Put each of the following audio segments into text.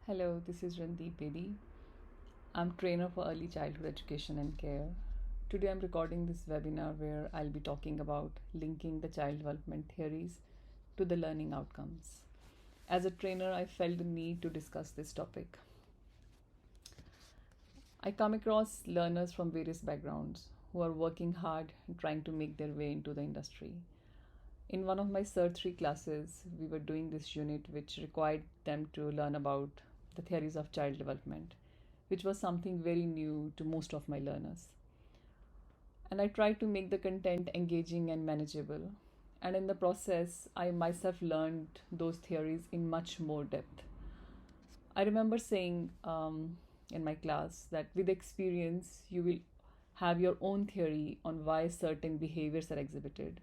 Hello, this is Randeep Bedi. I'm trainer for early childhood education and care. Today I'm recording this webinar where I'll be talking about linking the child development theories to the learning outcomes. As a trainer, I felt the need to discuss this topic. I come across learners from various backgrounds who are working hard and trying to make their way into the industry. In one of my Cert 3 classes, we were doing this unit which required them to learn about the theories of child development, which was something very new to most of my learners. And I tried to make the content engaging and manageable. And in the process, I myself learned those theories in much more depth. I remember saying in my class that with experience, you will have your own theory on why certain behaviors are exhibited,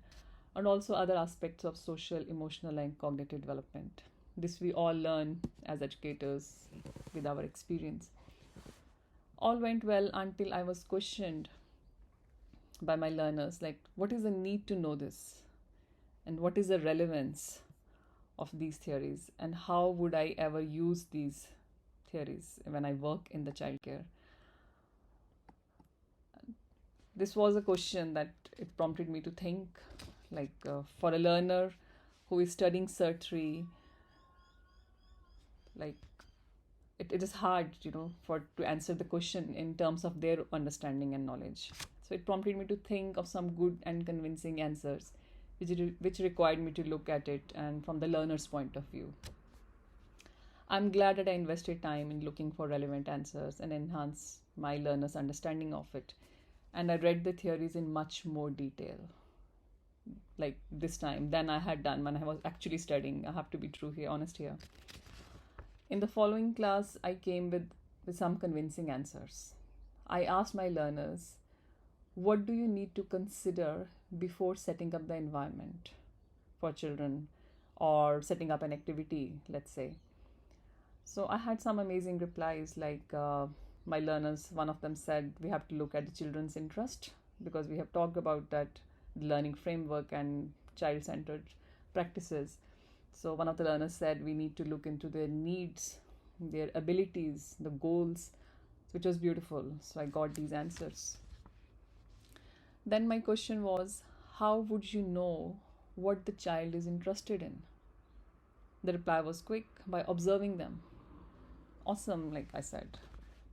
and also other aspects of social, emotional, and cognitive development. This we all learn as educators with our experience. All went well until I was questioned by my learners like, what is the need to know this? And what is the relevance of these theories? And how would I ever use these theories when I work in the childcare? This was a question that it prompted me to think for a learner who is studying Cert 3, like it is hard, for to answer the question in terms of their understanding and knowledge. So it prompted me to think of some good and convincing answers, which required me to look at it and from the learner's point of view. I'm glad that I invested time in looking for relevant answers and enhance my learners' understanding of it. And I read the theories in much more detail, like this time, than I had done when I was actually studying. I have to be true here, honest here. In the following class, I came with some convincing answers. I asked my learners, what do you need to consider before setting up the environment for children or setting up an activity, let's say? So I had some amazing replies my learners, one of them said, we have to look at the children's interest because we have talked about that learning framework and child-centered practices. So one of the learners said we need to look into their needs, their abilities, the goals, which was beautiful. So I got these answers. Then my question was, how would you know what the child is interested in? The reply was quick, by observing them. Awesome, like I said.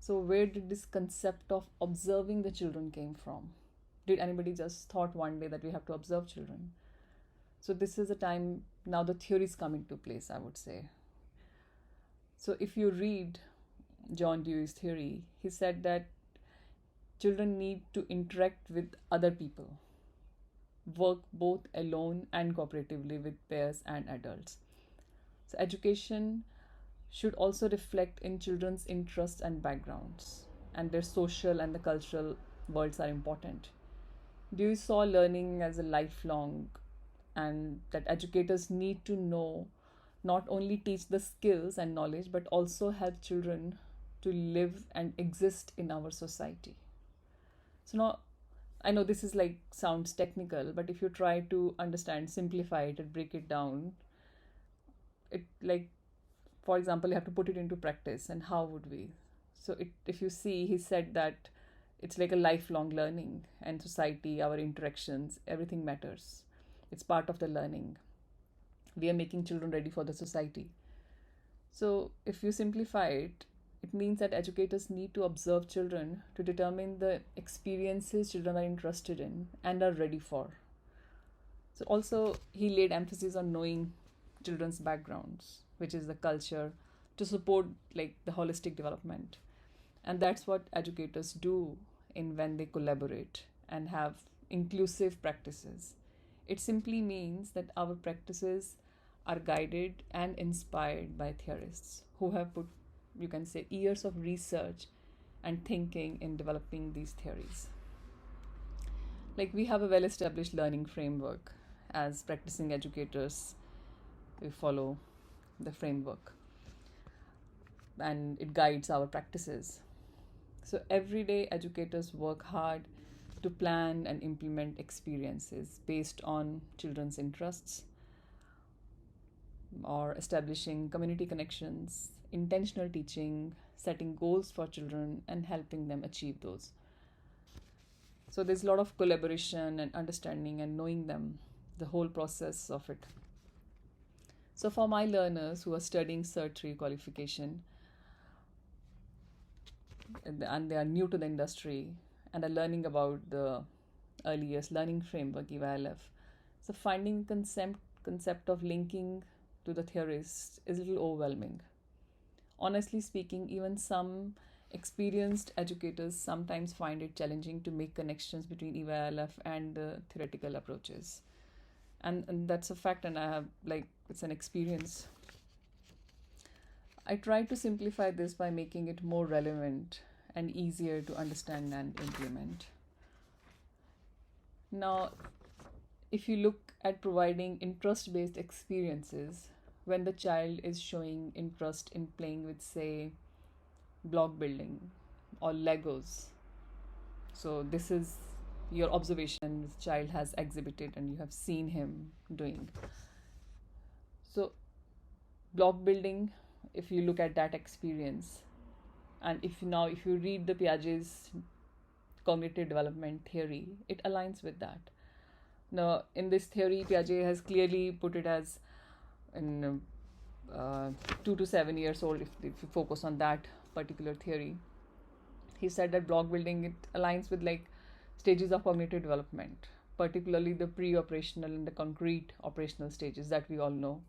So where did this concept of observing the children came from? Did anybody just thought one day that we have to observe children? So this is a time now the theories come into place, I would say. So if you read John Dewey's theory, he said that children need to interact with other people, work both alone and cooperatively with peers and adults. So education should also reflect in children's interests and backgrounds, and their social and the cultural worlds are important. Dewey saw learning as a lifelong, and that educators need to know, not only teach the skills and knowledge, but also help children to live and exist in our society. So now, I know this is like sounds technical, but if you try to understand, simplify it and break it down, it like, for example, you have to put it into practice. And how would we? So if you see, he said that it's like a lifelong learning, and society, our interactions, everything matters. It's part of the learning. We are making children ready for the society. So if you simplify it, it means that educators need to observe children to determine the experiences children are interested in and are ready for. So also he laid emphasis on knowing children's backgrounds, which is the culture, to support like the holistic development. And that's what educators do in when they collaborate and have inclusive practices. It simply means that our practices are guided and inspired by theorists who have put, you can say, years of research and thinking in developing these theories. Like we have a well established learning framework. As practicing educators, we follow the framework and it guides our practices. So everyday educators work hard to plan and implement experiences based on children's interests. or establishing community connections, intentional teaching, setting goals for children, and helping them achieve those. So there's a lot of collaboration and understanding and knowing them, the whole process of it. So for my learners who are studying Cert 3 qualification and they are new to the industry and are learning about the early years learning framework EYLF, so finding concept of linking to the theorists is a little overwhelming. Honestly speaking, even some experienced educators sometimes find it challenging to make connections between EYLF and the theoretical approaches. And that's a fact, and I have, like, it's an experience. I try to simplify this by making it more relevant and easier to understand and implement. Now, if you look at providing interest based experiences, when the child is showing interest in playing with, say, block building or Legos, so this is your observation the child has exhibited and you have seen him doing. So, block building, if you look at that experience, and if you read the Piaget's cognitive development theory, it aligns with that. Now, in this theory, Piaget has clearly put it as in 2 to 7 years old. If you focus on that particular theory, he said that block building, it aligns with like stages of cognitive development, particularly the pre-operational and the concrete operational stages that we all know.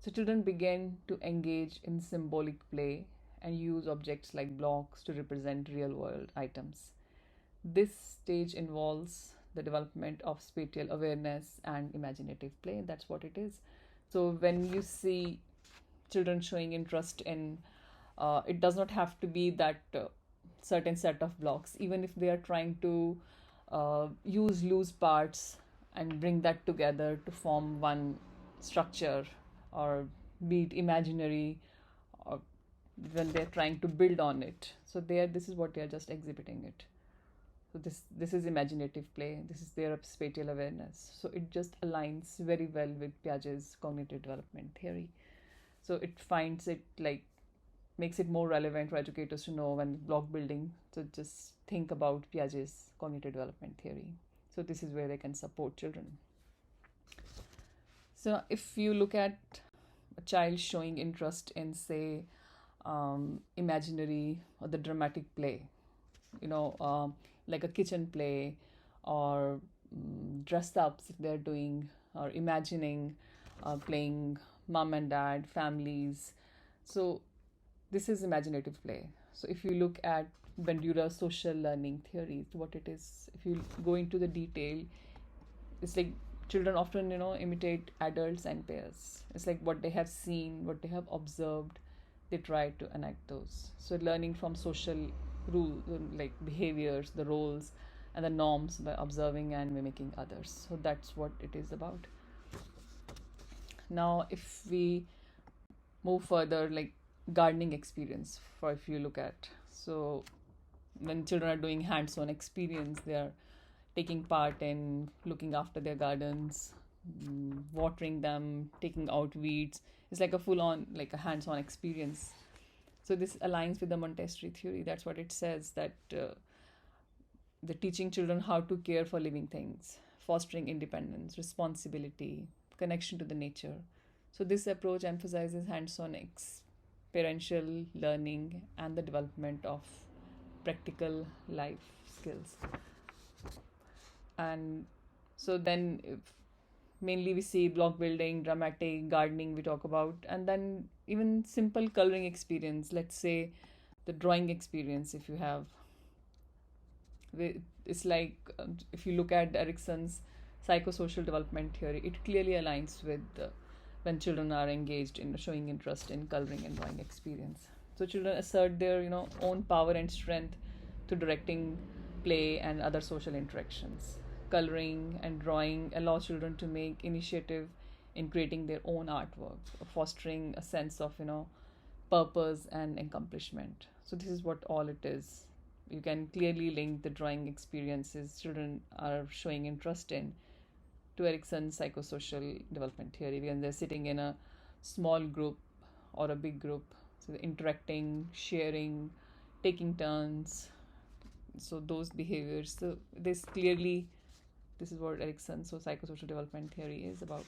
So children begin to engage in symbolic play and use objects like blocks to represent real world items. This stage involves the development of spatial awareness and imaginative play. That's what it is. So when you see children showing interest in, it does not have to be that certain set of blocks. Even if they are trying to use loose parts and bring that together to form one structure, or be it imaginary, or when they're trying to build on it. So there, this is what they are just exhibiting it. So this is imaginative play. This is their spatial awareness. So it just aligns very well with Piaget's cognitive development theory. So it finds it like makes it more relevant for educators to know when block building. So just think about Piaget's cognitive development theory. So this is where they can support children. So if you look at a child showing interest in, say, imaginary or the dramatic play, you know, like a kitchen play, or dress ups if they're doing, or imagining playing mom and dad, families. So this is imaginative play. So if you look at Bandura's social learning theory, what it is, if you go into the detail, it's like children often, imitate adults and peers. It's like what they have seen, what they have observed, they try to enact those. So learning from social rules, like behaviors, the roles, and the norms by observing and mimicking others. So that's what it is about. Now, if we move further, like gardening experience, for if you look at, so when children are doing hands-on experience, they are taking part in looking after their gardens, watering them, taking out weeds. It's like a full-on, like a hands-on experience. So this aligns with the Montessori theory. That's what it says, that the teaching children how to care for living things, fostering independence, responsibility, connection to the nature. So this approach emphasizes hands-on experiential learning and the development of practical life skills. And so then if mainly we see block building, dramatic, gardening we talk about, and then even simple coloring experience, let's say the drawing experience. If you have, it's like, if you look at Erickson's psychosocial development theory, it clearly aligns with when children are engaged in showing interest in coloring and drawing experience. So children assert their own power and strength to directing play and other social interactions. Coloring and drawing allow children to make initiative in creating their own artwork, fostering a sense of purpose and accomplishment. So this is what all it is. You can clearly link the drawing experiences children are showing interest in to Erickson's psychosocial development theory, when they're sitting in a small group or a big group. So the interacting, sharing, taking turns. So those behaviors. So this clearly, this is what Erikson, so psychosocial development theory is about.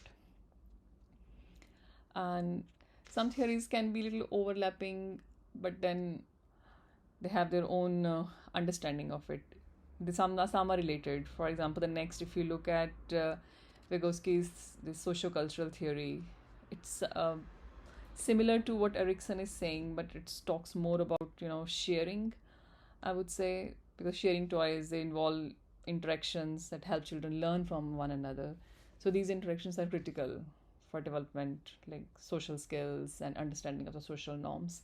And some theories can be a little overlapping, but then they have their own understanding of it. Some are related. For example, the next, if you look at Vygotsky's this socio-cultural theory, it's similar to what Erikson is saying, but it talks more about sharing. I would say, because sharing toys, they involve interactions that help children learn from one another. So these interactions are critical for development, like social skills and understanding of the social norms.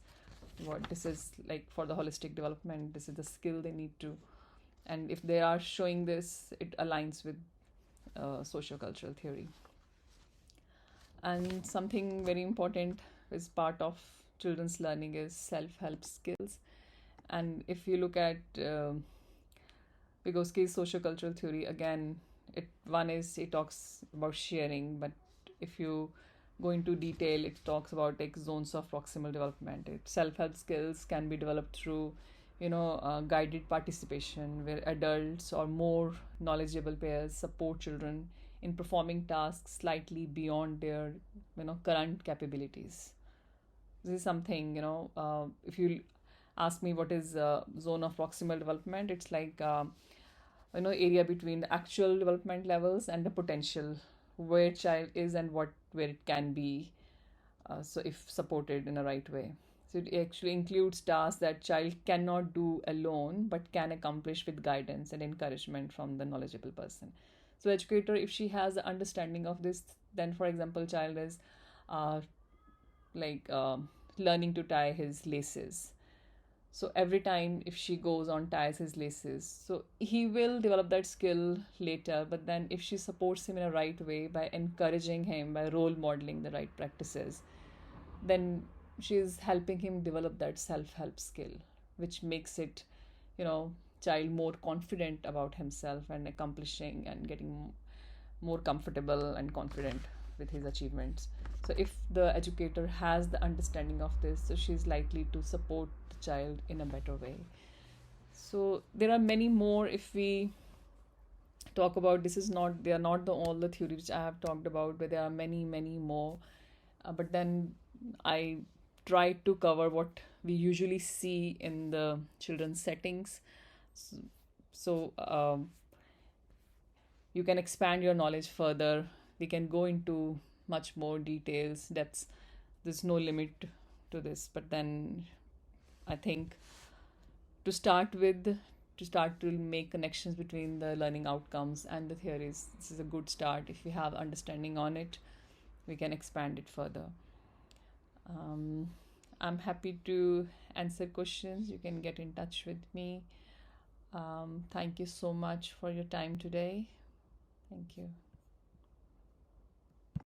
What this is like for the holistic development, this is the skill they need to. And if they are showing this, it aligns with socio-cultural theory. And something very important is part of children's learning is self-help skills. And if you look at Vygotsky's sociocultural theory, again, it talks about sharing, but if you go into detail, it talks about like zones of proximal development. Self-help skills can be developed through guided participation, where adults or more knowledgeable peers support children in performing tasks slightly beyond their current capabilities. This is something, if you ask me what is zone of proximal development, it's like area between the actual development levels and the potential, where child is and where it can be, so if supported in the right way. So it actually includes tasks that child cannot do alone but can accomplish with guidance and encouragement from the knowledgeable person. So educator, if she has the understanding of this, then for example child is uh, like learning to tie his laces. So every time if she goes on ties his laces, so he will develop that skill later. But then if she supports him in a right way by encouraging him, by role modeling the right practices, then she's helping him develop that self-help skill, which makes it, you know, child more confident about himself and accomplishing and getting more comfortable and confident with his achievements. So if the educator has the understanding of this, so she's likely to support the child in a better way. So there are many more. If we talk about, this is not, they are not the all the theories which I have talked about, but there are many more. But then I try to cover what we usually see in the children's settings. So you can expand your knowledge further. We can go into much more details, depths. There's no limit to this. But then I think to start with, to start to make connections between the learning outcomes and the theories, this is a good start. If we have understanding on it, we can expand it further. um, I'm happy to answer questions. You can get in touch with me. Thank you so much for your time today. Thank you.